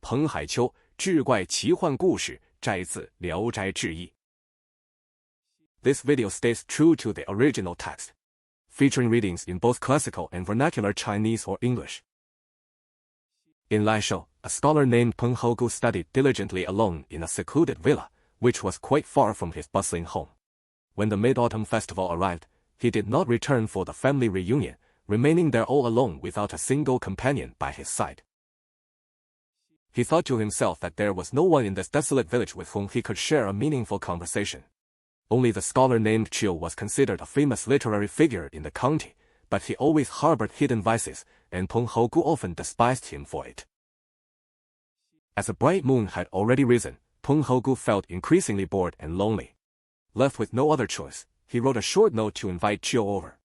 彭海丘志怪奇幻故事摘自《聊斋志异》。This video stays true to the original text, featuring readings in both classical and vernacular Chinese or English. In Laishou, a scholar named Peng Hougu studied diligently alone in a secluded villa, which was quite far from his bustling home. When the Mid-Autumn festival arrived, he did not return for the family reunion, remaining there all alone without a single companion by his side. He thought to himself that there was no one in this desolate village with whom he could share a meaningful conversation. Only the scholar named Chiu was considered a famous literary figure in the county, but he always harbored hidden vices, and Peng Hougu often despised him for it. As a bright moon had already risen, Peng Hougu felt increasingly bored and lonely. Left with no other choice, he wrote a short note to invite Chiu over.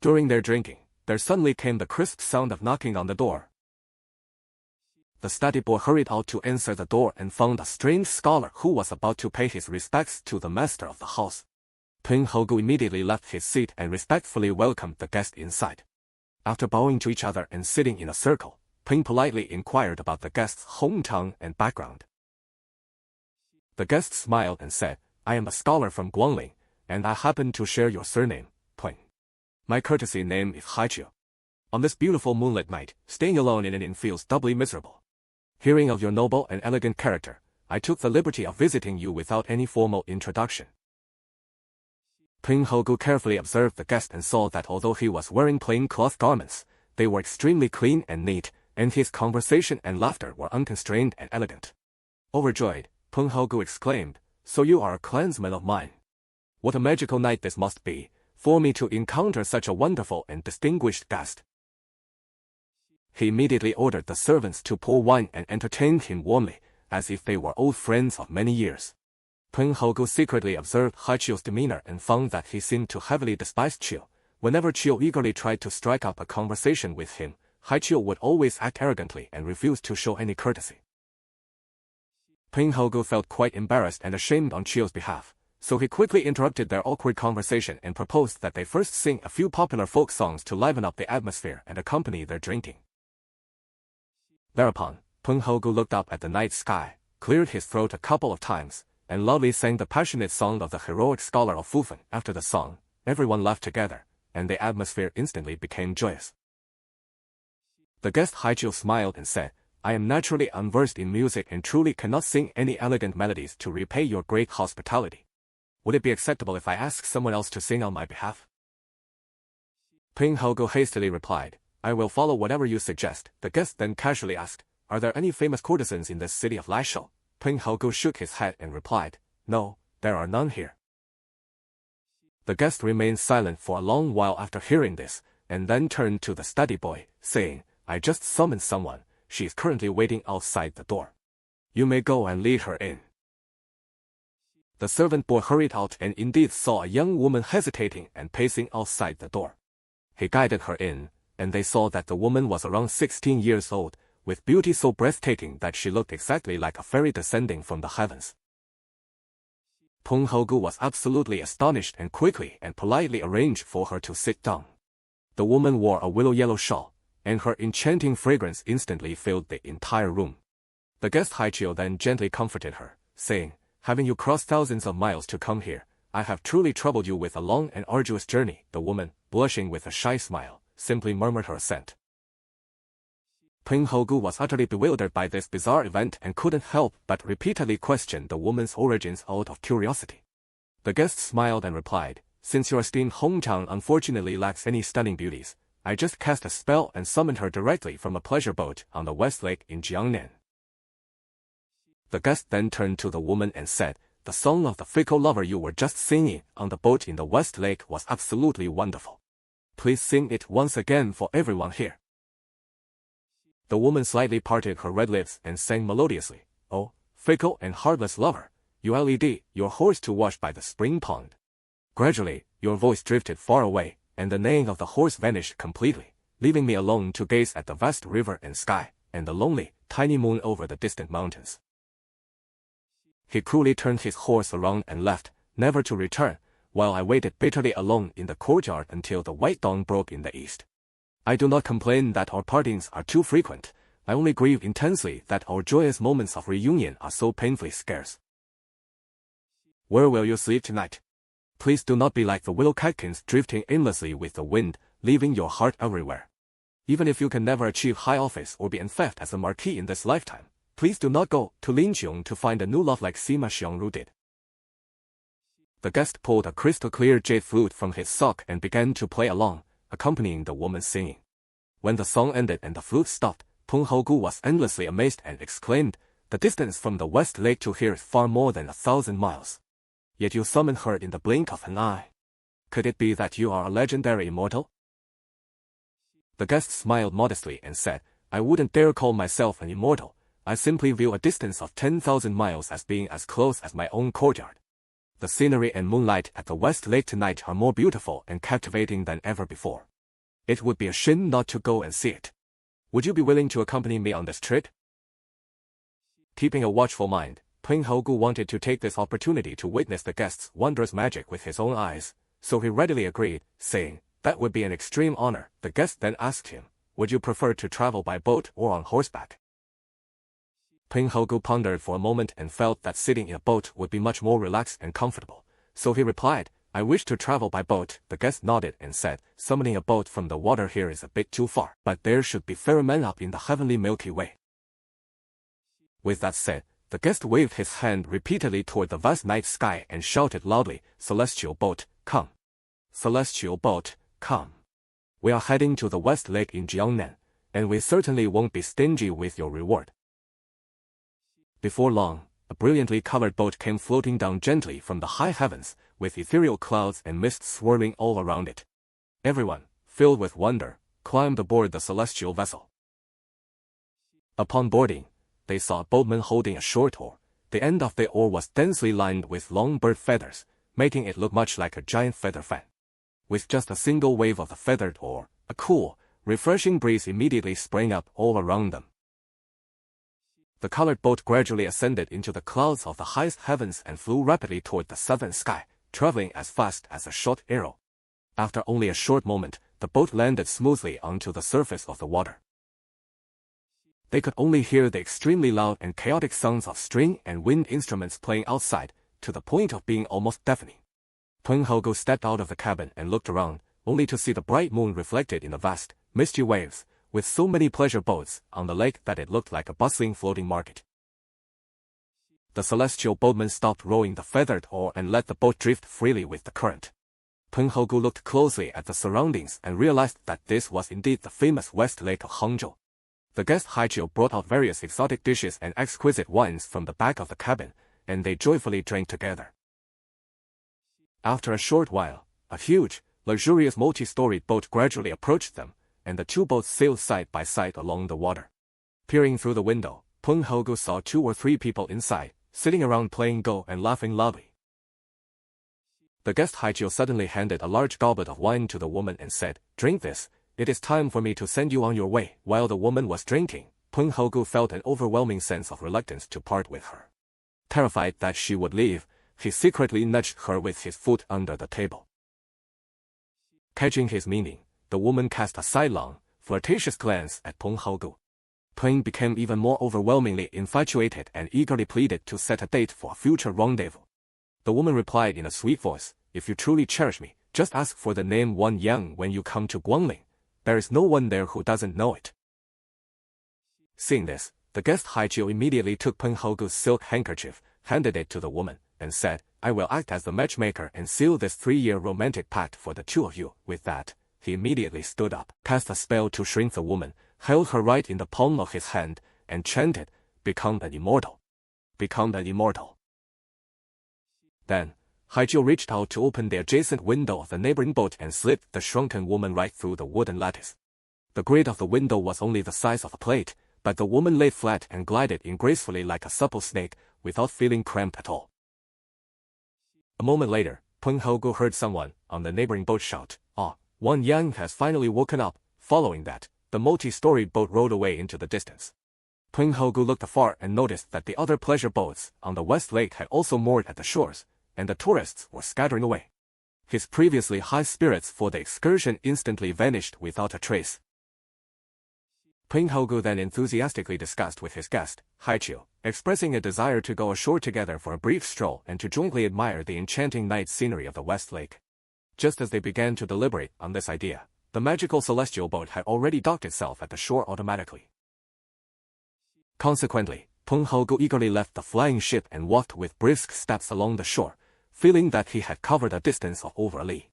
During their drinking, there suddenly came the crisp sound of knocking on the door. The study boy hurried out to answer the door and found a strange scholar who was about to pay his respects to the master of the house. Peng Hougu immediately left his seat and respectfully welcomed the guest inside. After bowing to each other and sitting in a circle, Peng politely inquired about the guest's hometown and background. The guest smiled and said, "I am a scholar from Guangling, and I happen to share your surname, Peng. My courtesy name is Haiqiu. On this beautiful moonlit night, staying alone in an inn feels doubly miserable. Hearing of your noble and elegant character, I took the liberty of visiting you without any formal introduction." Peng Hougu carefully observed the guest and saw that although he was wearing plain cloth garments, they were extremely clean and neat, and his conversation and laughter were unconstrained and elegant. Overjoyed, Peng Hougu exclaimed, "So you are a clansman of mine. What a magical night this must be, for me to encounter such a wonderful and distinguished guest." He immediately ordered the servants to pour wine and entertained him warmly, as if they were old friends of many years. Peng Hougu secretly observed Haiqiu's demeanor and found that he seemed to heavily despise Chiu. Whenever Chiu eagerly tried to strike up a conversation with him, Haiqiu would always act arrogantly and refuse to show any courtesy. Peng Hougu felt quite embarrassed and ashamed on Chiu's behalf, so he quickly interrupted their awkward conversation and proposed that they first sing a few popular folk songs to liven up the atmosphere and accompany their drinking. Thereupon, Peng Hougu looked up at the night sky, cleared his throat a couple of times, and loudly sang the passionate song of the heroic scholar of Fufen. After the song, everyone laughed together, and the atmosphere instantly became joyous. The guest Haiqiu smiled and said, "I am naturally unversed in music and truly cannot sing any elegant melodies to repay your great hospitality. Would it be acceptable if I ask someone else to sing on my behalf?" Peng Hougu hastily replied, "I will follow whatever you suggest." The guest then casually asked, "Are there any famous courtesans in this city of Laishou?" Peng Hougu shook his head and replied, "No, there are none here." The guest remained silent for a long while after hearing this, and then turned to the study boy, saying, "I just summoned someone. She is currently waiting outside the door. You may go and lead her in." The servant boy hurried out and indeed saw a young woman hesitating and pacing outside the door. He guided her in, and they saw that the woman was around 16 years old, with beauty so breathtaking that she looked exactly like a fairy descending from the heavens. Peng Hougu was absolutely astonished and quickly and politely arranged for her to sit down. The woman wore a willow yellow shawl, and her enchanting fragrance instantly filled the entire room. The guest Haiqiu then gently comforted her, saying, "Having you crossed thousands of miles to come here, I have truly troubled you with a long and arduous journey." The woman, blushing with a shy smile, simply murmured her assent. Peng Hougu was utterly bewildered by this bizarre event and couldn't help but repeatedly question the woman's origins out of curiosity. The guest smiled and replied, "Since your esteemed hometown unfortunately lacks any stunning beauties, I just cast a spell and summoned her directly from a pleasure boat on the West Lake in Jiangnan." The guest then turned to the woman and said, "The song of the fickle lover you were just singing on the boat in the West Lake was absolutely wonderful. Please sing it once again for everyone here." The woman slightly parted her red lips and sang melodiously, "Oh, fickle and heartless lover, you led your horse to wash by the spring pond. Gradually, your voice drifted far away, and the neighing of the horse vanished completely, leaving me alone to gaze at the vast river and sky, and the lonely, tiny moon over the distant mountains." He cruelly turned his horse around and left, never to return, while I waited bitterly alone in the courtyard until the white dawn broke in the east. I do not complain that our partings are too frequent, I only grieve intensely that our joyous moments of reunion are so painfully scarce. Where will you sleep tonight? Please do not be like the willow catkins drifting aimlessly with the wind, leaving your heart everywhere. Even if you can never achieve high office or be enfeoffed as a marquis in this lifetime, please do not go to Linqiong to find a new love like Sima Xiangru did. The guest pulled a crystal-clear jade flute from his sock and began to play along, accompanying the woman's singing. When the song ended and the flute stopped, Peng Haogu was endlessly amazed and exclaimed, "The distance from the West Lake to here is far more than 1,000 miles. Yet you summoned her in the blink of an eye. Could it be that you are a legendary immortal?" The guest smiled modestly and said, "I wouldn't dare call myself an immortal. I simply view a distance of 10,000 miles as being as close as my own courtyard. The scenery and moonlight at the West Lake tonight are more beautiful and captivating than ever before. It would be a shame not to go and see it. Would you be willing to accompany me on this trip?" Keeping a watchful mind, Peng Haogu wanted to take this opportunity to witness the guest's wondrous magic with his own eyes, so he readily agreed, saying, "That would be an extreme honor." The guest then asked him, "Would you prefer to travel by boat or on horseback?" Peng Haogu pondered for a moment and felt that sitting in a boat would be much more relaxed and comfortable, so he replied, "I wish to travel by boat." The guest nodded and said, "Summoning a boat from the water here is a bit too far, but there should be fairer men up in the heavenly Milky Way." With that said, the guest waved his hand repeatedly toward the vast night sky and shouted loudly, "Celestial boat, come! Celestial boat, come! We are heading to the West Lake in Jiangnan, and we certainly won't be stingy with your reward." Before long, a brilliantly colored boat came floating down gently from the high heavens, with ethereal clouds and mist swirling all around it. Everyone, filled with wonder, climbed aboard the celestial vessel. Upon boarding, they saw a boatman holding a short oar. The end of the oar was densely lined with long bird feathers, making it look much like a giant feather fan. With just a single wave of the feathered oar, a cool, refreshing breeze immediately sprang up all around them. The colored boat gradually ascended into the clouds of the highest heavens and flew rapidly toward the southern sky, traveling as fast as a shot arrow. After only a short moment, the boat landed smoothly onto the surface of the water. They could only hear the extremely loud and chaotic sounds of string and wind instruments playing outside, to the point of being almost deafening. Peng Haogu stepped out of the cabin and looked around, only to see the bright moon reflected in the vast, misty waves, with so many pleasure boats on the lake that it looked like a bustling floating market. The celestial boatman stopped rowing the feathered oar and let the boat drift freely with the current. Peng Haogu looked closely at the surroundings and realized that this was indeed the famous West Lake of Hangzhou. The guest Haijiu brought out various exotic dishes and exquisite wines from the back of the cabin, and they joyfully drank together. After a short while, a huge, luxurious multi-storied boat gradually approached them, and the two boats sailed side by side along the water. Peering through the window, Peng Haogu saw 2 or 3 people inside, sitting around playing Go and laughing loudly. The guest Haijiu suddenly handed a large goblet of wine to the woman and said, "Drink this. It is time for me to send you on your way." While the woman was drinking, Peng Haogu felt an overwhelming sense of reluctance to part with her. Terrified that she would leave, he secretly nudged her with his foot under the table. Catching his meaning, the woman cast a sidelong, flirtatious glance at Peng Haogu. Peng became even more overwhelmingly infatuated and eagerly pleaded to set a date for a future rendezvous. The woman replied in a sweet voice, "If you truly cherish me, just ask for the name Wan Yang when you come to Guangling. There is no one there who doesn't know it." Seeing this, the guest Haijiu immediately took Peng Haogu's silk handkerchief, handed it to the woman, and said, "I will act as the matchmaker and seal this 3-year romantic pact for the two of you." With that, he immediately stood up, cast a spell to shrink the woman, held her right in the palm of his hand, and chanted, "Become an immortal. Become an immortal." Then, Haijiu reached out to open the adjacent window of the neighboring boat and slipped the shrunken woman right through the wooden lattice. The grate of the window was only the size of a plate, but the woman lay flat and glided in gracefully like a supple snake, without feeling cramped at all. A moment later, Peng Haogu heard someone on the neighboring boat shout, "Ah, Wan Yang has finally woken up." Following that, the multi-storied boat rowed away into the distance. Peng Haogu looked afar and noticed that the other pleasure boats on the West Lake had also moored at the shores, and the tourists were scattering away. His previously high spirits for the excursion instantly vanished without a trace. Peng Haogu then enthusiastically discussed with his guest, Haiqiu, expressing a desire to go ashore together for a brief stroll and to jointly admire the enchanting night scenery of the West Lake. Just as they began to deliberate on this idea, the magical celestial boat had already docked itself at the shore automatically. Consequently, Peng Haogu eagerly left the flying ship and walked with brisk steps along the shore, feeling that he had covered a distance of over a li.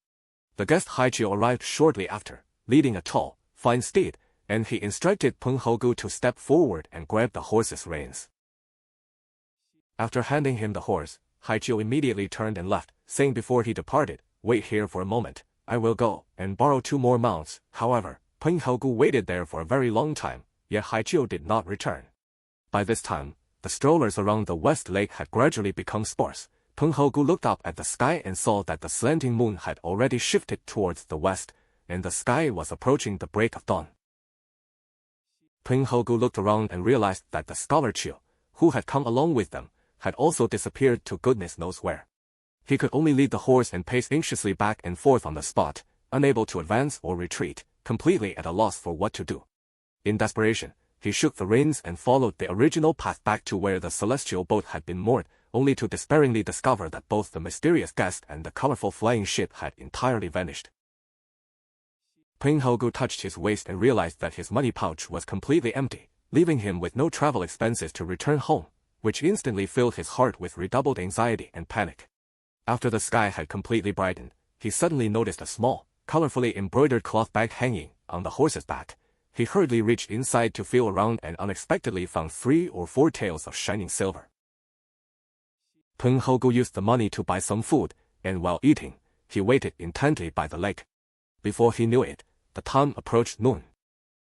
The guest Haiqiu arrived shortly after, leading a tall, fine steed, and he instructed Peng Haogu to step forward and grab the horse's reins. After handing him the horse, Haiqiu immediately turned and left, saying before he departed, "Wait here for a moment, I will go and borrow 2 more mounts." However, Peng Haogu waited there for a very long time, yet Haiqiu did not return. By this time, the strollers around the West Lake had gradually become sparse. Peng Haogu looked up at the sky and saw that the slanting moon had already shifted towards the west, and the sky was approaching the break of dawn. Peng Haogu looked around and realized that the scholar Qiu, who had come along with them, had also disappeared to goodness knows where. He could only lead the horse and pace anxiously back and forth on the spot, unable to advance or retreat, completely at a loss for what to do. In desperation, he shook the reins and followed the original path back to where the celestial boat had been moored, only to despairingly discover that both the mysterious guest and the colorful flying ship had entirely vanished. Peng Haogu touched his waist and realized that his money pouch was completely empty, leaving him with no travel expenses to return home, which instantly filled his heart with redoubled anxiety and panic. After the sky had completely brightened, he suddenly noticed a small, colorfully embroidered cloth bag hanging on the horse's back. He hurriedly reached inside to feel around and unexpectedly found 3 or 4 taels of shining silver. Peng Haogu used the money to buy some food, and while eating, he waited intently by the lake. Before he knew it, the time approached noon.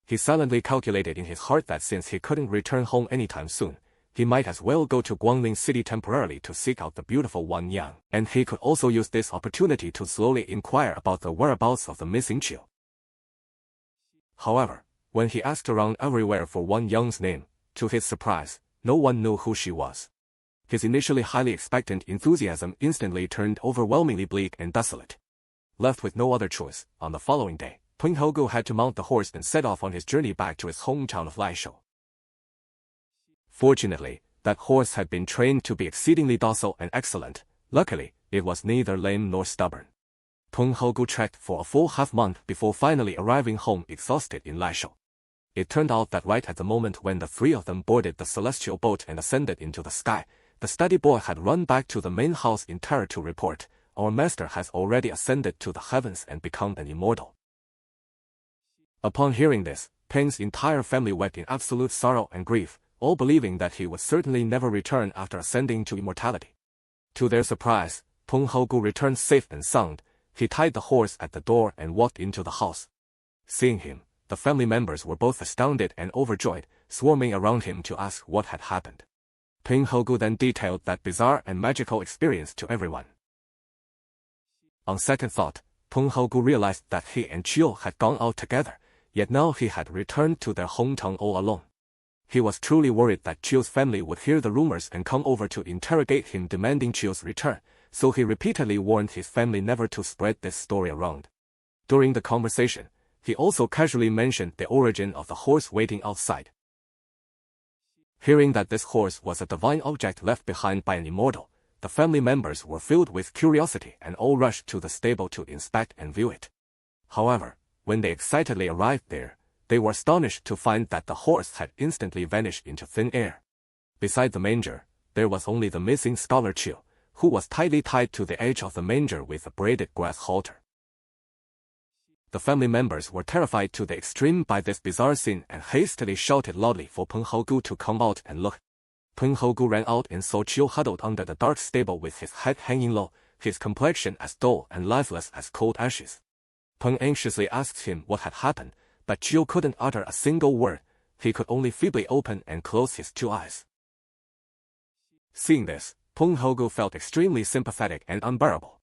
He silently calculated in his heart that since he couldn't return home anytime soon, he might as well go to Guangling City temporarily to seek out the beautiful Wan Yang, and he could also use this opportunity to slowly inquire about the whereabouts of the missing Qiu. However, when he asked around everywhere for Wan Yang's name, to his surprise, no one knew who she was. His initially highly expectant enthusiasm instantly turned overwhelmingly bleak and desolate. Left with no other choice, on the following day, Peng Haogu had to mount the horse and set off on his journey back to his hometown of Laishou. Fortunately, that horse had been trained to be exceedingly docile and excellent. Luckily, it was neither lame nor stubborn. Peng Haogu trekked for a full half-month before finally arriving home exhausted in Laishou. It turned out that right at the moment when the 3 of them boarded the celestial boat and ascended into the sky, the steady boy had run back to the main house in terror to report, "Our master has already ascended to the heavens and become an immortal." Upon hearing this, Peng's entire family wept in absolute sorrow and grief, all believing that he would certainly never return after ascending to immortality. To their surprise, Peng Haogu returned safe and sound. He tied the horse at the door and walked into the house. Seeing him, the family members were both astounded and overjoyed, swarming around him to ask what had happened. Peng Haogu then detailed that bizarre and magical experience to everyone. On second thought, Peng Haogu realized that he and Qiu had gone out together, yet now he had returned to their hometown all alone. He was truly worried that Qiu's family would hear the rumors and come over to interrogate him demanding Qiu's return, so he repeatedly warned his family never to spread this story around. During the conversation, he also casually mentioned the origin of the horse waiting outside. Hearing that this horse was a divine object left behind by an immortal, the family members were filled with curiosity and all rushed to the stable to inspect and view it. However, when they excitedly arrived there, they were astonished to find that the horse had instantly vanished into thin air. Beside the manger, there was only the missing scholar Qiu, who was tightly tied to the edge of the manger with a braided grass halter. The family members were terrified to the extreme by this bizarre scene and hastily shouted loudly for Peng Haogu to come out and look. Peng Haogu ran out and saw Qiu huddled under the dark stable with his head hanging low, his complexion as dull and lifeless as cold ashes. Peng anxiously asked him what had happened, but Qiu couldn't utter a single word. He could only feebly open and close his 2 eyes. Seeing this, Peng Haogu felt extremely sympathetic and unbearable.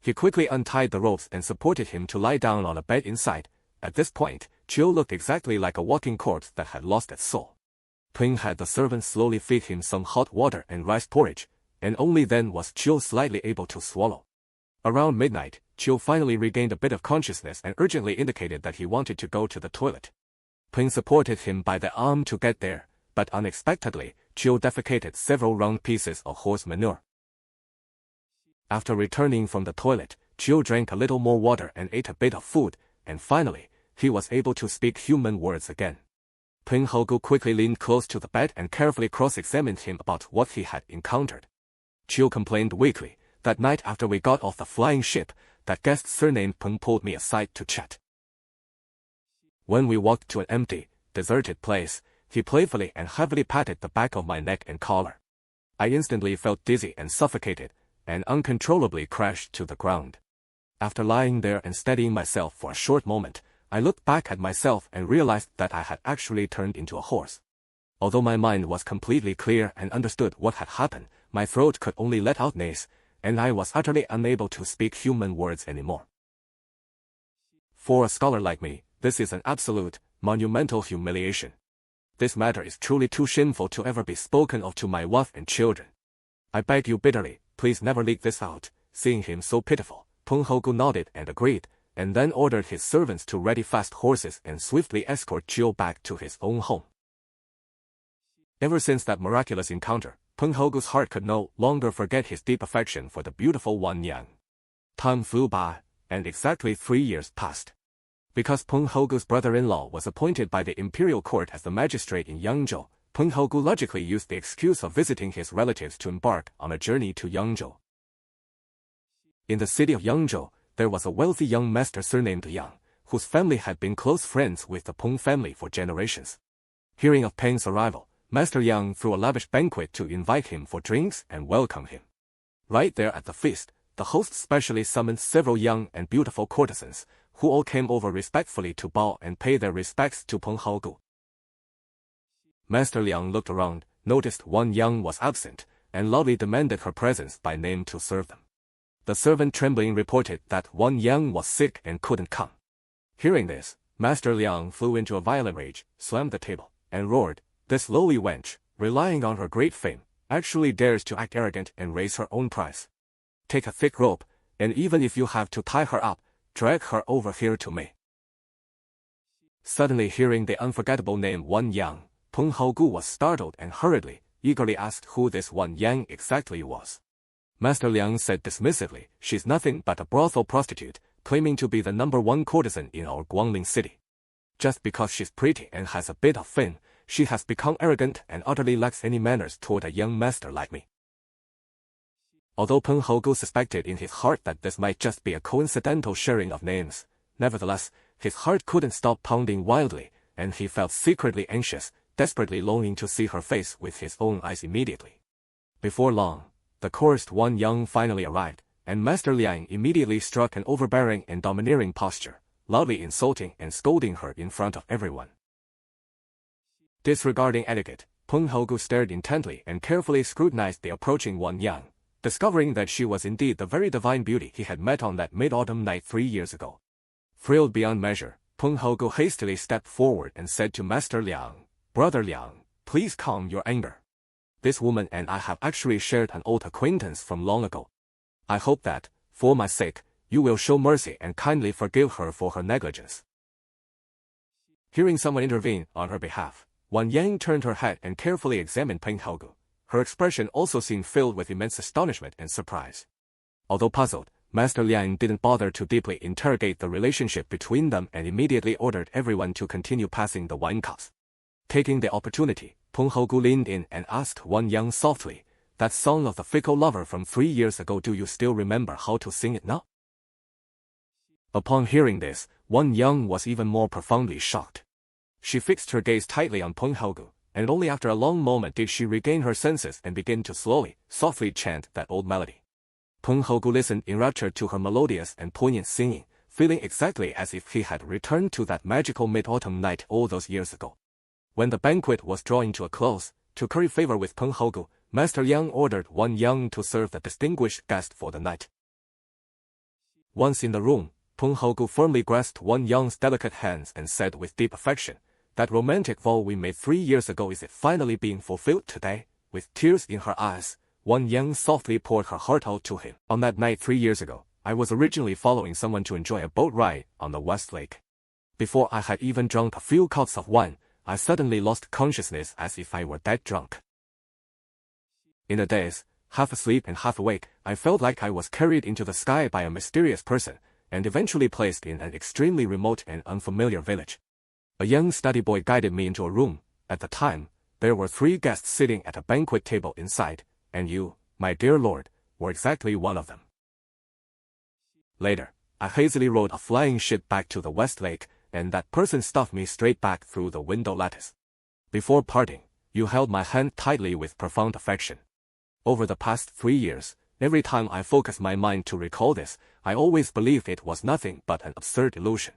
He quickly untied the ropes and supported him to lie down on a bed inside. At this point, Qiu looked exactly like a walking corpse that had lost its soul. Peng had the servants slowly feed him some hot water and rice porridge, and only then was Qiu slightly able to swallow. Around midnight, Qiu finally regained a bit of consciousness and urgently indicated that he wanted to go to the toilet. Peng supported him by the arm to get there, but unexpectedly, Chiu defecated several round pieces of horse manure. After returning from the toilet, Chiu drank a little more water and ate a bit of food, and finally, he was able to speak human words again. Peng Haogu quickly leaned close to the bed and carefully cross-examined him about what he had encountered. Chiu complained weakly, that night after we got off the flying ship, that guest surnamed Peng pulled me aside to chat. When we walked to an empty, deserted place, he playfully and heavily patted the back of my neck and collar. I instantly felt dizzy and suffocated, and uncontrollably crashed to the ground. After lying there and steadying myself for a short moment, I looked back at myself and realized that I had actually turned into a horse. Although my mind was completely clear and understood what had happened, my throat could only let out neighs, and I was utterly unable to speak human words anymore. For a scholar like me, this is an absolute, monumental humiliation. This matter is truly too shameful to ever be spoken of to my wife and children. I beg you bitterly, please never leak this out. Seeing him so pitiful, Peng Haogu nodded and agreed, and then ordered his servants to ready fast horses and swiftly escort Chiu back to his own home. Ever since that miraculous encounter, Peng Haogu's heart could no longer forget his deep affection for the beautiful Wan Yang. Time flew by, and exactly 3 years passed. Because Peng Haogu's brother-in-law was appointed by the imperial court as the magistrate in Yangzhou, Peng Haogu logically used the excuse of visiting his relatives to embark on a journey to Yangzhou. In the city of Yangzhou, there was a wealthy young master surnamed Yang, whose family had been close friends with the Peng family for generations. Hearing of Peng's arrival, Master Yang threw a lavish banquet to invite him for drinks and welcome him. Right there at the feast, the host specially summoned several young and beautiful courtesans, who all came over respectfully to bow and pay their respects to Peng Haogu. Master Liang looked around, noticed Wan Yang was absent, and loudly demanded her presence by name to serve them. The servant trembling reported that Wan Yang was sick and couldn't come. Hearing this, Master Liang flew into a violent rage, slammed the table, and roared, "This lowly wench, relying on her great fame, actually dares to act arrogant and raise her own price. Take a thick rope, and even if you have to tie her up, drag her over here to me." Suddenly hearing the unforgettable name Wan Yang, Peng Haogu was startled and hurriedly, eagerly asked who this Wan Yang exactly was. Master Liang said dismissively, "She's nothing but a brothel prostitute, claiming to be the #1 courtesan in our Guangling city. Just because she's pretty and has a bit of fame, she has become arrogant and utterly lacks any manners toward a young master like me." Although Peng Haogu suspected in his heart that this might just be a coincidental sharing of names, nevertheless, his heart couldn't stop pounding wildly, and he felt secretly anxious, desperately longing to see her face with his own eyes immediately. Before long, the coerced Wan Yang finally arrived, and Master Liang immediately struck an overbearing and domineering posture, loudly insulting and scolding her in front of everyone. Disregarding etiquette, Peng Haogu stared intently and carefully scrutinized the approaching Wan Yang, discovering that she was indeed the very divine beauty he had met on that mid-autumn night 3 years ago. Thrilled beyond measure, Peng Haogu hastily stepped forward and said to Master Liang, "Brother Liang, please calm your anger. This woman and I have actually shared an old acquaintance from long ago. I hope that, for my sake, you will show mercy and kindly forgive her for her negligence." Hearing someone intervene on her behalf, Wan Yang turned her head and carefully examined Peng Haogu. Her expression also seemed filled with immense astonishment and surprise. Although puzzled, Master Liang didn't bother to deeply interrogate the relationship between them and immediately ordered everyone to continue passing the wine cups. Taking the opportunity, Peng Haogu leaned in and asked Wan Yang softly, "That song of the fickle lover from 3 years ago, do you still remember how to sing it now?" Upon hearing this, Wan Yang was even more profoundly shocked. She fixed her gaze tightly on Peng Haogu, and only after a long moment did she regain her senses and begin to slowly, softly chant that old melody. Peng Haogu listened enraptured to her melodious and poignant singing, feeling exactly as if he had returned to that magical mid-autumn night all those years ago. When the banquet was drawing to a close, to curry favor with Peng Haogu, Master Yang ordered Wan Yang to serve the distinguished guest for the night. Once in the room, Peng Haogu firmly grasped Wan Yang's delicate hands and said with deep affection, "That romantic vow we made 3 years ago, is it finally being fulfilled today?" With tears in her eyes, Wan Yang softly poured her heart out to him. "On that night 3 years ago, I was originally following someone to enjoy a boat ride on the West Lake. Before I had even drunk a few cups of wine, I suddenly lost consciousness as if I were dead drunk. In a daze, half asleep and half awake, I felt like I was carried into the sky by a mysterious person, and eventually placed in an extremely remote and unfamiliar village. A young study boy guided me into a room. At the time, there were 3 guests sitting at a banquet table inside, and you, my dear lord, were exactly one of them. Later, I hazily rode a flying ship back to the West Lake, and that person stuffed me straight back through the window lattice. Before parting, you held my hand tightly with profound affection. Over the past 3 years, every time I focus my mind to recall this, I always believed it was nothing but an absurd illusion.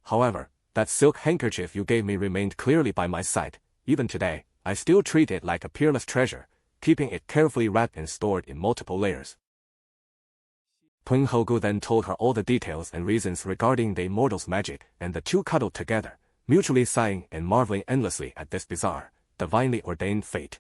However, that silk handkerchief you gave me remained clearly by my side. Even today, I still treat it like a peerless treasure, keeping it carefully wrapped and stored in multiple layers.彭好古then told her all the details and reasons regarding the immortal's magic, and the two cuddled together, mutually sighing and marveling endlessly at this bizarre, divinely ordained fate.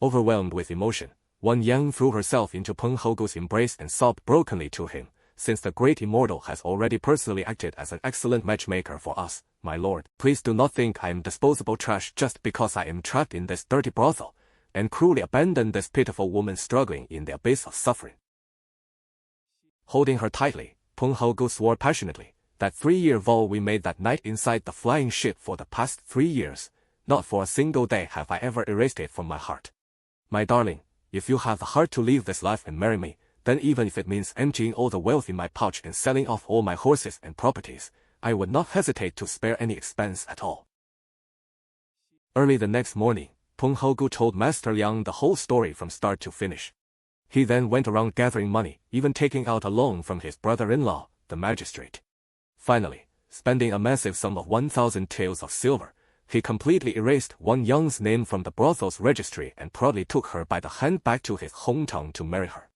Overwhelmed with emotion, Wan Yang threw herself into彭好古embrace and sobbed brokenly to him, since the great immortal has already personally acted as an excellent matchmaker for us, my lord. Please do not think I am disposable trash just because I am trapped in this dirty brothel, and cruelly abandon this pitiful woman struggling in the abyss of suffering. Holding her tightly,彭好古swore passionately, that 3-year vow we made that night inside the flying ship for the past 3 years, not for a single day have I ever erased it from my heart. My darling, if you have the heart to leave this life and marry me, then even if it means emptying all the wealth in my pouch and selling off all my horses and properties, I would not hesitate to spare any expense at all. Early the next morning,彭好古told Master Liang the whole story from start to finish. He then went around gathering money, even taking out a loan from his brother-in-law, the magistrate. Finally, spending a massive sum of 1,000 taels of silver, he completely erased Wan Yang's name from the brothel's registry and proudly took her by the hand back to his hometown to marry her.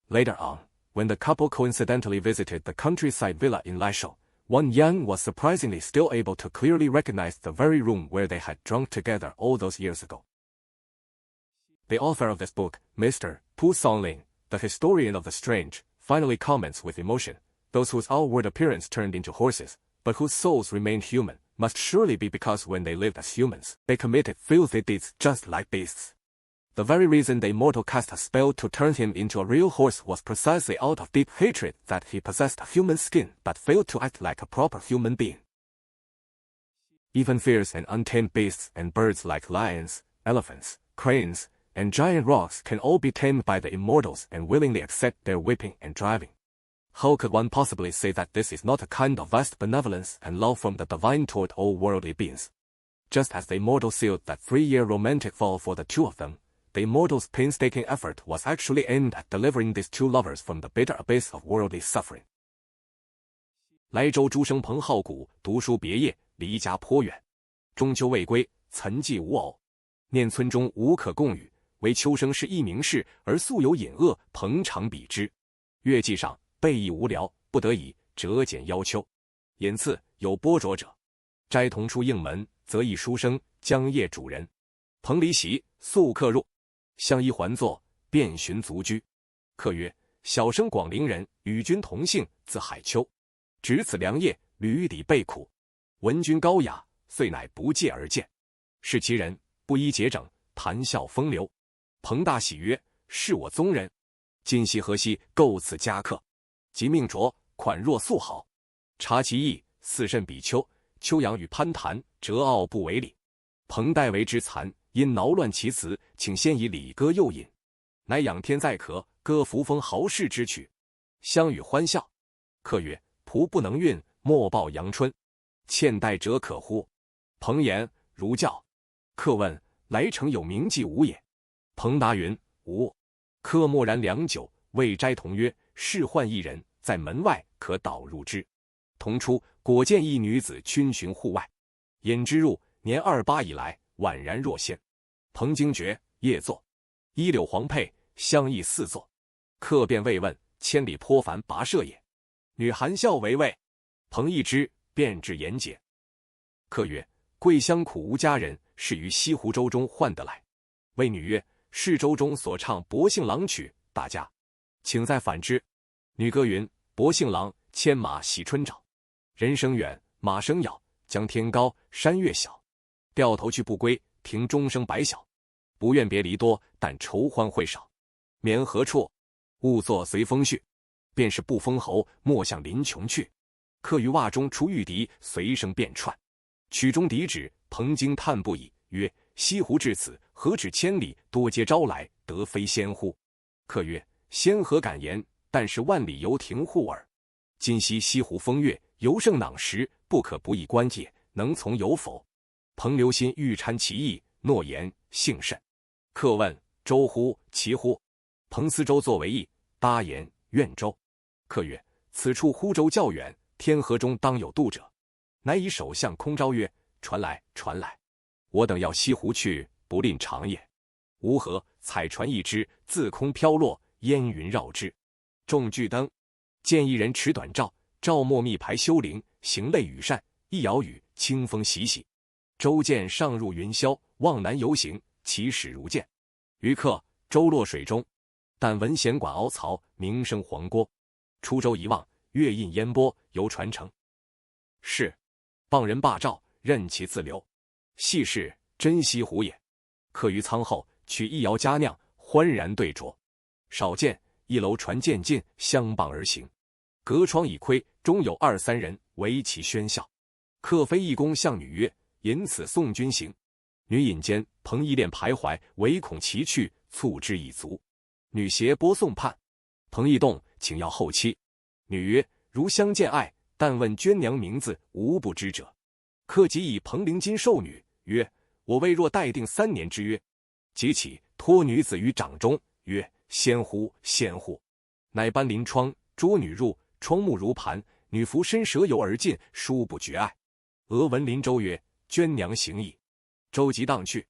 Later on, when the couple coincidentally visited the countryside villa in Laishou, Wan Yang was surprisingly still able to clearly recognize the very room where they had drunk together all those years ago. The author of this book, Mr. Pu Songling, the historian of the strange, finally comments with emotion, those whose outward appearance turned into horses, but whose souls remained human, must surely be because when they lived as humans, they committed filthy deeds just like beasts. The very reason the immortal cast a spell to turn him into a real horse was precisely out of deep hatred that he possessed a human skin but failed to act like a proper human being. Even fierce and untamed beasts and birds like lions, elephants, cranes, and giant rocks can all be tamed by the immortals and willingly accept their whipping and driving. How could one possibly say that this is not a kind of vast benevolence and love from the divine toward all worldly beings? Just as the immortal sealed that 3-year romantic vow for the two of them, the immortal's painstaking effort was actually aimed at delivering these two lovers from the bitter abyss of worldly suffering. 莱州诸生彭好古，读书别业，离家颇远。中秋未归，岑寂无偶。念村中无可共语，惟丘生是邑名士，而素有隐恶，彭常鄙之。月季上，倍益无聊，不得已，折简邀丘。引次，有剥啄者。斋僮出应门，则一书生，将谒主人。彭离席，宿客入。相揖环坐，便询族居。客曰：小生广陵人，与君同姓，字海丘。值此良夜，旅邸倍苦。闻君高雅，遂乃不介而见。是其人，布衣洁整，谈笑风流。彭大喜曰：是我宗人。今夕何夕，遘此嘉客。即命酌，款若夙好。察其意，似甚比丘。丘阳与攀谈，折傲不为礼。彭代为之残，因挠乱其词，请先以礼歌诱引。乃仰天在壳，歌扶风豪士之曲。相与欢笑。客曰：仆不能韵，莫报阳春。欠代者可乎？彭言：如教。客问：来城有名妓无也？彭答云：无。客默然良久，谓斋童曰：仕宦一人，在门外，可导入之。同出，果见一女子逡巡户外，引之入，年28以来，宛然若仙。彭惊觉，夜坐，一柳黄佩，相议四座。客便慰问：千里颇凡跋涉也。女含笑为慰。彭一之，便至言解。客曰：贵乡苦无佳人，是于西湖州中换得来。谓女曰：是州中所唱薄幸郎曲，大家请再反之。女歌云：薄幸郎，牵马喜春沼。人声远，马声咬，江天高，山岳小。掉头去不归，听钟声白晓。不愿别离多，但愁欢会少。眠何处？勿作随风去。便是不封侯，莫向林穷去。客于袜中出玉笛，随声便串。曲中笛止，彭惊叹不已，曰：西湖至此，何止千里，多皆招来，得非仙乎？客曰：仙何敢言，但是万里游亭户耳。今夕西湖风月，尤胜囊时，不可不议观也，能从有否？彭留心欲参其意，诺言，幸甚。客问：周乎？其乎？彭思周作为意，答言：愿周。客曰：此处乎州较远，天河中当有渡者。乃以手向空招曰：传来，传来。我等要西湖去，不吝长也。吾何彩船一只，自空飘落，烟云绕之。众俱登，见一人持短棹，棹末密排修灵，行类羽扇，一摇雨，清风习习。舟见上入云霄，望南游行，其始如箭。余客舟落水中，但闻弦管凹槽，鸣声黄郭。出舟一望，月映烟波，游船程。是傍人罢棹，任其自流。细是真西湖也。客于舱后，取一摇佳酿，欢然对酌。少见一楼船渐近，相傍而行。隔窗已窥，中有二三人，为其喧笑。客非一公向女曰：引此送君行。女引间，彭依恋徘徊，唯恐其去，促之以足。女携拨送畔，彭亦动，请要后期。女曰：如相见爱，但问娟娘名字，无不知者。客即以彭绫金授女，曰：我未若待定3年之约。即起托女子于掌中，曰：仙乎，仙乎。乃搬临窗，捉女入，窗目如盘，女扶身蛇游而进，殊不觉爱。俄闻林州曰：娟娘行矣。舟即荡去。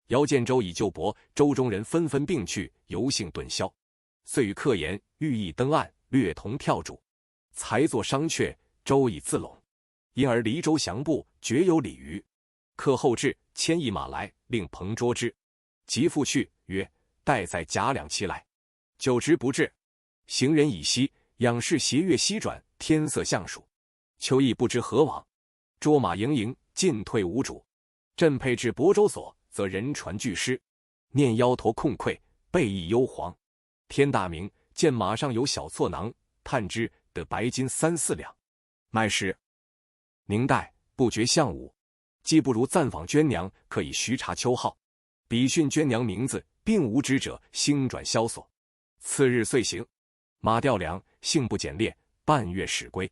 遥见舟已就泊，舟中人纷纷并去，游兴顿消。遂与客言，欲意登岸，略同跳渚。才作商榷，舟已自拢。因而离舟降步，绝有鲤鱼。客后至，牵一马来，令彭捉之。即复去，曰：待在甲两期来。久迟不至，行人已息，仰视斜月西转，天色向曙。秋意不知何往，捉马盈盈，进退无主。振配至亳州所，则人船俱失。念腰头空愧，背亦忧惶。天大明，见马上有小错囊，探之，得白金3、4两。卖时宁代不觉相武，既不如赞访娟娘，可以徐查秋号。比训娟娘名字，并无知者，星转萧索。次日遂行，马吊粮，幸不减列，半月始归。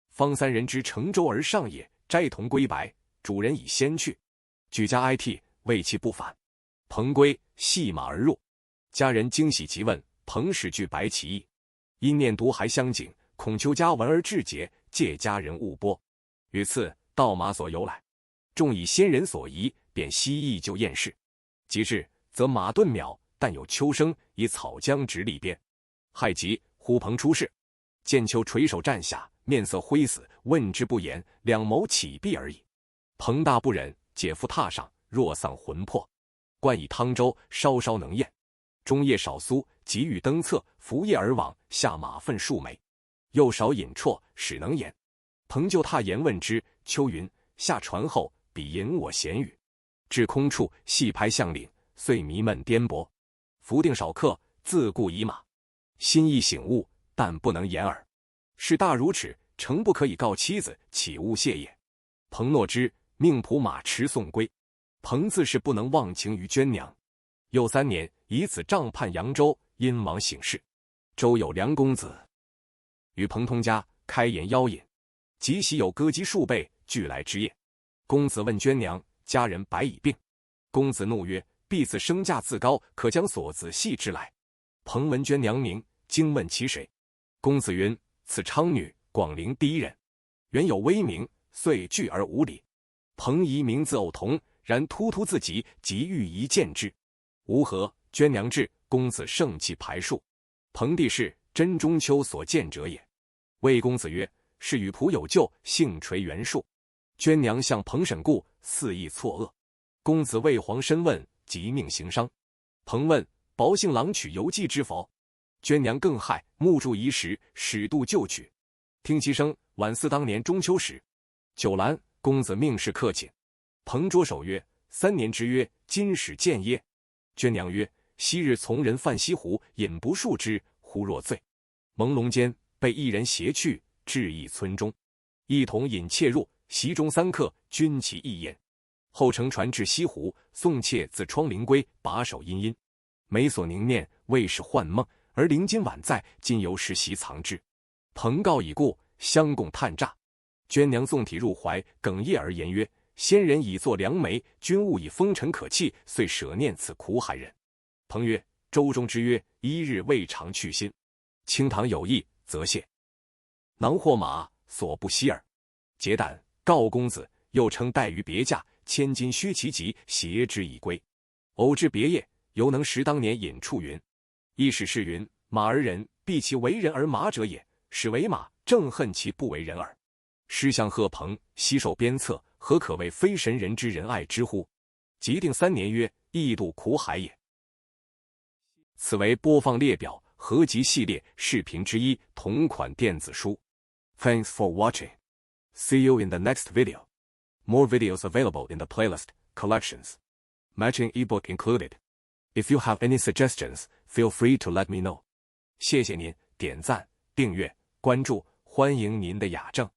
方3人之乘舟而上也，斋同归白，主人已先去。举家哀涕，为其不返。彭归，系马而入。家人惊喜急问，彭使具白其意。因念独还相景，恐邱家闻而志节，借家人误拨。与次道马所由来，众以先人所疑，便悉议就验事。及至，则马顿邈，但有秋生，以草浆直立边。亥即，呼彭出世，见秋垂手站下，面色灰死，问之不言，两眸起闭而已。彭大不忍，解缚榻上，若丧魂魄。灌以汤粥，稍稍能咽。中夜少苏，即欲登侧，扶叶而往，下马粪数枚。又少饮啜，始能言。彭就踏言问之，秋云：下船后，彼引我闲语。至空处，细拍项领，遂迷闷颠簸。伏定少客，自顾以马。心意醒悟，但不能言耳。事大如此，诚不可以告妻子，岂勿谢也。彭诺之，命仆马驰送归。彭自是不能忘情于娟娘。又3年，以此帐畔扬州，因王省事。周有梁公子，与彭通家，开筵邀饮。即喜有歌姬数倍，俱来之夜。公子问娟娘，家人白已病。公子怒曰：婢子身价自高，可将所子系之来。彭闻娟娘名，惊问其谁。公子云：此昌女，广陵第一人，原有威名，遂拒而无礼。彭疑名字偶同，然突突自急，即欲一见之。吾何？娟娘至，公子盛气排数。彭帝是真中秋所见者也。魏公子曰：是与仆有旧，幸垂原数。娟娘向彭审顾，肆意错愕。公子为皇深问，即命行商。彭问：薄幸郎取游记之否？娟娘更骇，目注遗时，始度就取。听其声，宛似当年中秋时。酒阑，公子命是客请。彭着手曰：“3年之约，今始见耶？”娟娘曰：“昔日从人泛西湖，饮不数之，忽若醉。朦胧间，被一人携去，至邑村中，一同饮妾入，席中3客，均其意焉。后乘船至西湖，送妾自窗棂归，把手殷殷。眉所凝念，未是幻梦，而灵今宛在，今犹实席藏之。彭告已故，相共叹诈。娟娘纵体入怀，哽咽而言曰：“先人已作良媒，君误以风尘可弃，遂舍念此苦海人。”彭曰：“舟中之约，1日未尝去心。卿堂有意，则谢。囊或马，所不惜耳。结旦，告公子，又称待于别驾，千金须其疾，携之以归。偶至别业，犹能识当年隐处云。亦使是云：马儿人，必其为人而马者也；使为马，正恨其不为人耳。诗向贺彭，悉受鞭策，何可谓非神人之仁爱之乎？即定3年约，亦渡苦海也。”此为播放列表合集系列视频之一，同款电子书。Thanks for watching. See you in the next video. More videos available in the playlist collections. Matching ebook included. If you have any suggestions, feel free to let me know. 谢谢您点赞、订阅、关注，欢迎您的雅正。